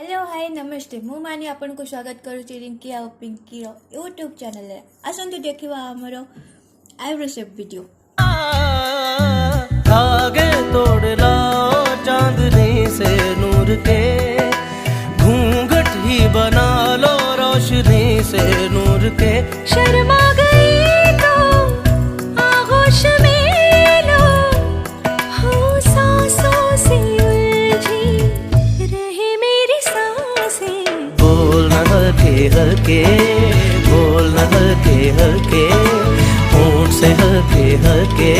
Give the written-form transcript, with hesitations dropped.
Hello hi नमस्ते मु मानी आपन को स्वागत करू छी रिंकी आ पिंकी रो यूट्यूब चैनल रे आसंतु देखिबा हमरो आईब्रो शेप वीडियो। धागे तोड़ लाओ चांदनी से नूर के, घूंघट ही बना लो रोशनी से नूर के। शर्मा गई तो आगोश में लो, हो सांसों से उलझी रहे मेरी सांसें। बोल न हल्के हल्के, बोल न हल्के हल्के, होंठ से हल्के हल्के।